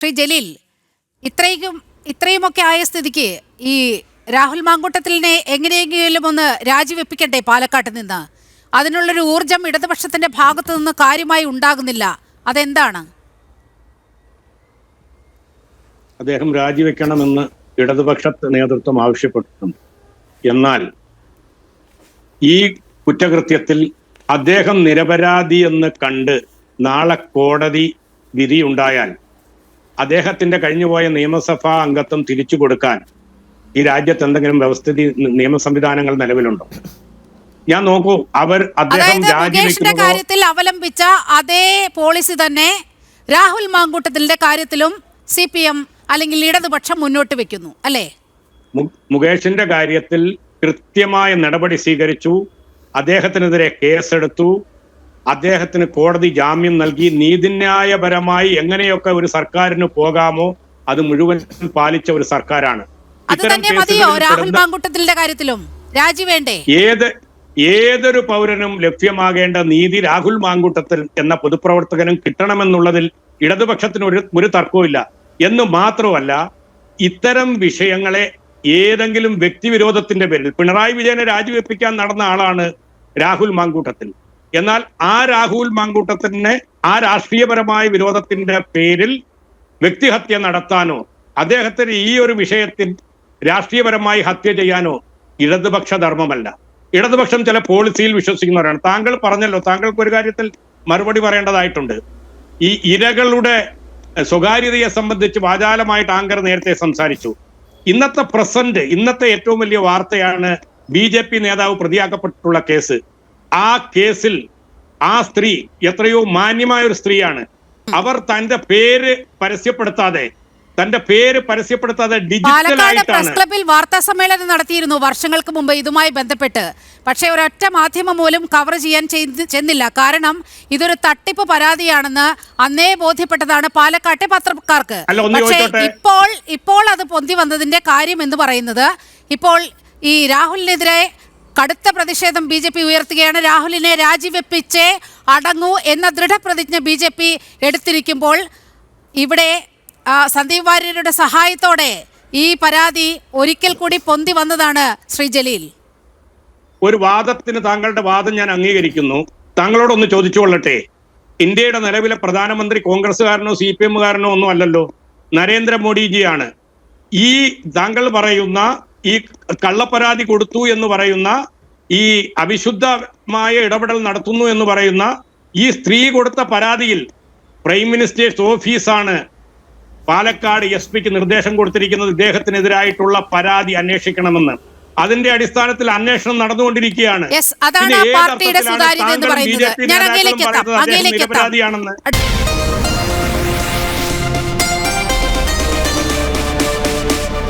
ശ്രീ ജലീൽ, ഇത്രയുമൊക്കെ ആയ സ്ഥിതിക്ക് ഈ രാഹുൽ മാങ്കൂട്ടത്തിലിനെ എങ്ങനെയെങ്കിലും ഒന്ന് രാജിവെപ്പിക്കട്ടെ പാലക്കാട്ട് നിന്ന്. അതിനുള്ളൊരു ഊർജം ഇടതുപക്ഷത്തിന്റെ ഭാഗത്തു നിന്ന് കാര്യമായി ഉണ്ടാകുന്നില്ല. അതെന്താണ്? അദ്ദേഹം രാജിവെക്കണമെന്ന് ഇടതുപക്ഷ നേതൃത്വം ആവശ്യപ്പെട്ടിട്ടുണ്ട്. എന്നാൽ ഈ കുറ്റകൃത്യത്തിൽ അദ്ദേഹം നിരപരാധി എന്ന് കണ്ട് നാളെ കോടതി വിധിയുണ്ടായാൽ അദ്ദേഹത്തിന്റെ കഴിഞ്ഞുപോയ നിയമസഭാ അംഗത്വം തിരിച്ചു കൊടുക്കാൻ ഈ രാജ്യത്ത് എന്തെങ്കിലും വ്യവസ്ഥിതി നിയമ സംവിധാനങ്ങൾ നിലവിലുണ്ടോ? ഞാൻ നോക്കൂ, അദ്ദേഹം മുകേഷിന്റെ കാര്യത്തിൽ അവലംബിച്ച അതേ പോളിസി തന്നെ രാഹുൽ മാങ്കൂട്ടത്തിന്റെ കാര്യത്തിലും CPM അല്ലെങ്കിൽ ഇടതുപക്ഷം മുന്നോട്ട് വെക്കുന്നു അല്ലേ? മുകേഷിന്റെ കാര്യത്തിൽ കൃത്യമായ നടപടി സ്വീകരിച്ചു. അദ്ദേഹത്തിനെതിരെ കേസെടുത്തു. അദ്ദേഹത്തിന് കോടതി ജാമ്യം നൽകി. നീതിന്യായപരമായി എങ്ങനെയൊക്കെ ഒരു സർക്കാരിന് പോകാമോ അത് മുഴുവൻ പാലിച്ച ഒരു സർക്കാരാണ്. രാഹുൽ മാങ്കൂട്ടത്തിന്റെ കാര്യത്തിലും രാജി വേണ്ടേ? ഏതൊരു പൗരനും ലഭ്യമാകേണ്ട നീതി രാഹുൽ മാങ്കൂട്ടത്തിൽ എന്ന പൊതുപ്രവർത്തകനും കിട്ടണമെന്നുള്ളതിൽ ഇടതുപക്ഷത്തിന് ഒരു തർക്കവുമില്ല. എന്ന് മാത്രമല്ല, ഇത്തരം വിഷയങ്ങളെ ഏതെങ്കിലും വ്യക്തിവിരോധത്തിന്റെ പേരിൽ പിണറായി വിജയനെ രാജിവെപ്പിക്കാൻ നടന്ന ആളാണ് രാഹുൽ മാങ്കൂട്ടത്തിൽ. എന്നാൽ ആ രാഹുൽ മാങ്കൂട്ടത്തിനെ ആ രാഷ്ട്രീയപരമായ വിരോധത്തിന്റെ പേരിൽ വ്യക്തിഹത്യ നടത്താനോ അദ്ദേഹത്തിന് ഈ ഒരു വിഷയത്തിൽ രാഷ്ട്രീയപരമായി ഹത്യ ചെയ്യാനോ ഇടതുപക്ഷ ധർമ്മമല്ല. ഇടതുപക്ഷം ചില പോളിസിയിൽ വിശ്വസിക്കുന്നവരാണ്. താങ്കൾ പറഞ്ഞല്ലോ, താങ്കൾക്ക് ഒരു കാര്യത്തിൽ മറുപടി പറയേണ്ടതായിട്ടുണ്ട്. ഈ ഇരകളുടെ സ്വകാര്യതയെ സംബന്ധിച്ച് വാചാലമായിട്ട് ആങ്കർ നേരത്തെ സംസാരിച്ചു. ഇന്നത്തെ ഏറ്റവും വലിയ വാർത്തയാണ് BJP നേതാവ് പ്രതിയാക്കപ്പെട്ടിട്ടുള്ള കേസ്. ആ കേസിൽ ആ സ്ത്രീ എത്രയോ മാന്യമായ ഒരു സ്ത്രീയാണ്. അവർ തന്റെ പേര് പരസ്യപ്പെടുത്താതെ പാലക്കാട് പ്രസ് ക്ലബിൽ വാർത്താ സമ്മേളനം നടത്തിയിരുന്നു വർഷങ്ങൾക്ക് മുമ്പ് ഇതുമായി ബന്ധപ്പെട്ട്. പക്ഷേ ഒരൊറ്റ മാധ്യമം പോലും കവർ ചെയ്യാൻ ചെന്നില്ല. കാരണം ഇതൊരു തട്ടിപ്പ് പരാതിയാണെന്ന് അന്നേ ബോധ്യപ്പെട്ടതാണ് പാലക്കാട്ടെ പത്രക്കാർക്ക്. പക്ഷേ ഇപ്പോൾ അത് പൊന്തി വന്നതിന്റെ കാര്യം എന്ന് പറയുന്നത്, ഇപ്പോൾ ഈ രാഹുലിനെതിരെ കടുത്ത പ്രതിഷേധം BJP ഉയർത്തുകയാണ്. രാഹുലിനെ രാജിവെപ്പിച്ചേ അടങ്ങൂ എന്ന ദൃഢപ്രതിജ്ഞ BJP എടുത്തിരിക്കുമ്പോൾ ഇവിടെ സന്ദീപ് വാര്യരുടെ സഹായത്തോടെ ഈ പരാതി ഒരിക്കൽ കൂടി പൊന്തി വന്നതാണ്. ശ്രീ ജലീൽ, ഒരു വാദത്തിന് താങ്കളുടെ വാദം ഞാൻ അംഗീകരിക്കുന്നു. താങ്കളോടൊന്ന് ചോദിച്ചുകൊള്ളട്ടെ, ഇന്ത്യയുടെ നിലവിലെ പ്രധാനമന്ത്രി കോൺഗ്രസ്സുകാരനോ CPM-കാരനോ ഒന്നും അല്ലല്ലോ, നരേന്ദ്രമോദിജിയാണ്. ഈ താങ്കൾ പറയുന്ന ഈ കള്ളപ്പരാതി കൊടുത്തു എന്ന് പറയുന്ന, ഈ അവിശുദ്ധമായ ഇടപെടൽ നടത്തുന്നു എന്ന് പറയുന്ന ഈ സ്ത്രീ കൊടുത്ത പരാതിയിൽ പ്രൈം മിനിസ്റ്റേഴ്സ് ഓഫീസാണ് പാലക്കാട് SP-ക്ക് നിർദ്ദേശം കൊടുത്തിരിക്കുന്നത് ഇദ്ദേഹത്തിനെതിരായിട്ടുള്ള പരാതി അന്വേഷിക്കണമെന്ന്. അതിന്റെ അടിസ്ഥാനത്തിൽ അന്വേഷണം നടന്നുകൊണ്ടിരിക്കുകയാണ്. നിരപരാധിയാണെന്ന്